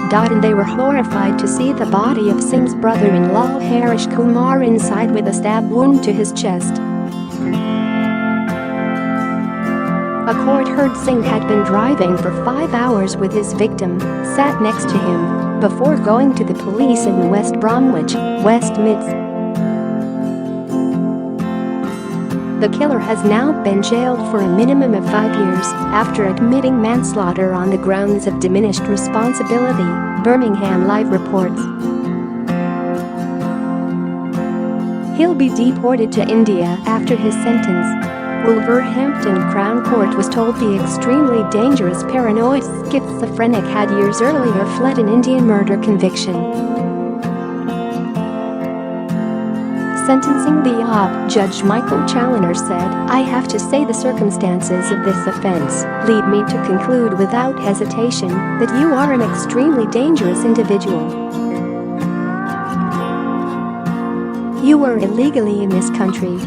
died, and they were horrified to see the body of Singh's brother-in-law Harish Kumar inside with a stab wound to his chest. A court heard Singh had been driving for 5 hours with his victim, sat next to him, before going to the police in West Bromwich, West Mids. The killer has now been jailed for a minimum of 5 years after admitting manslaughter on the grounds of diminished responsibility, Birmingham Live reports. He'll be deported to India after his sentence. Wolverhampton Crown Court was told the extremely dangerous paranoid schizophrenic had years earlier fled an Indian murder conviction. Sentencing the Judge Michael Challinor said, "I have to say the circumstances of this offence lead me to conclude without hesitation that you are an extremely dangerous individual. You were illegally in this country,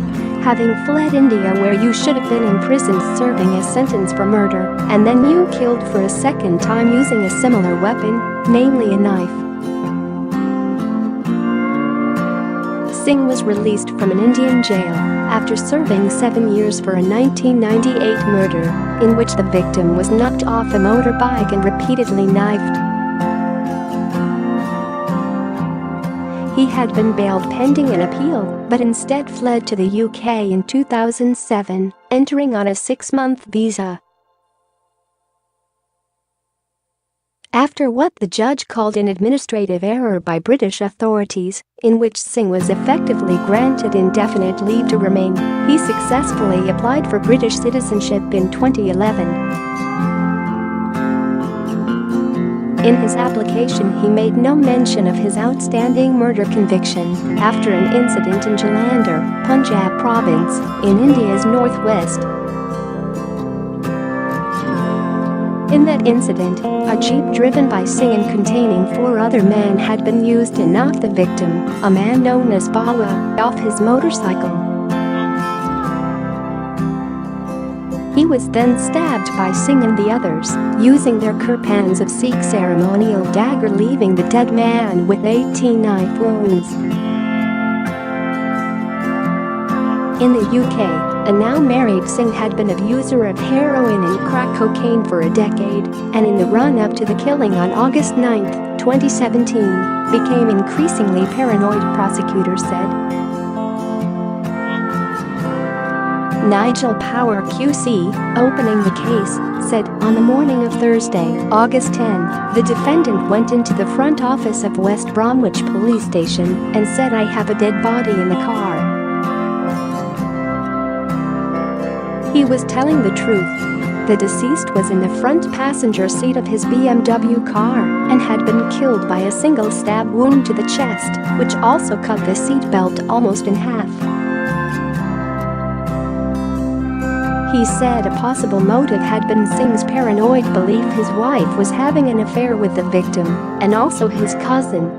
having fled India where you should have been imprisoned serving a sentence for murder, and then you killed for a second time using a similar weapon, namely a knife." Singh was released from an Indian jail after serving 7 years for a 1998 murder in which the victim was knocked off a motorbike and repeatedly knifed. He had been bailed pending an appeal, but instead fled to the UK in 2007, entering on a 6-month visa. After what the judge called an administrative error by British authorities, in which Singh was effectively granted indefinite leave to remain, he successfully applied for British citizenship in 2011. In his application, he made no mention of his outstanding murder conviction after an incident in Jalandhar, Punjab province, in India's northwest. In that incident, a jeep driven by Singh and containing 4 other men had been used to knock the victim, a man known as Bawa, off his motorcycle. He was then stabbed by Singh and the others, using their kirpans of Sikh ceremonial dagger, leaving the dead man with 18 knife wounds. In the UK, a now married Singh had been a user of heroin and crack cocaine for a decade, and in the run-up to the killing on August 9, 2017, became increasingly paranoid, prosecutors said. Nigel Power QC, opening the case, said, "On the morning of Thursday, August 10, the defendant went into the front office of West Bromwich police station and said, 'I have a dead body in the car.' He was telling the truth. The deceased was in the front passenger seat of his BMW car and had been killed by a single stab wound to the chest, which also cut the seatbelt almost in half." He said a possible motive had been Singh's paranoid belief his wife was having an affair with the victim, and also his cousin.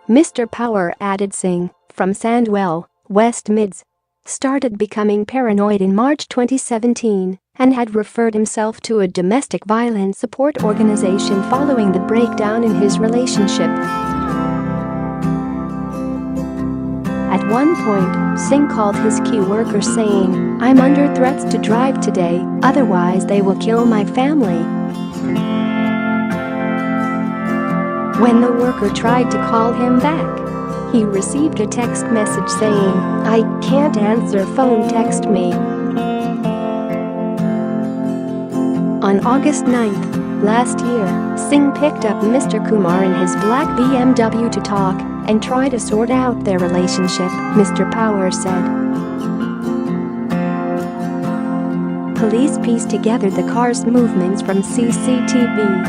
Mr. Power added Singh, from Sandwell, West Mids, started becoming paranoid in March 2017 and had referred himself to a domestic violence support organization following the breakdown in his relationship. At one point, Singh called his key worker saying, "I'm under threats to drive today, otherwise they will kill my family." When the worker tried to call him back, he received a text message saying, "I can't answer phone, text me." On August 9th, last year, Singh picked up Mr. Kumar in his black BMW to talk and try to sort out their relationship, Mr. Power said. Police pieced together the car's movements from CCTV.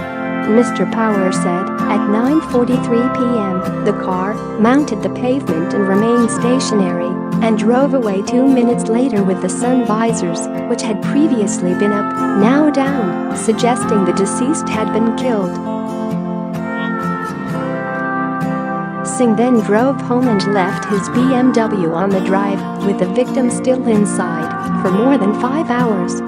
Mr. Power said, at 9:43 p.m., the car mounted the pavement and remained stationary and drove away 2 minutes later with the sun visors, which had previously been up, now down, suggesting the deceased had been killed. Singh then drove home and left his BMW on the drive, with the victim still inside, for more than 5 hours.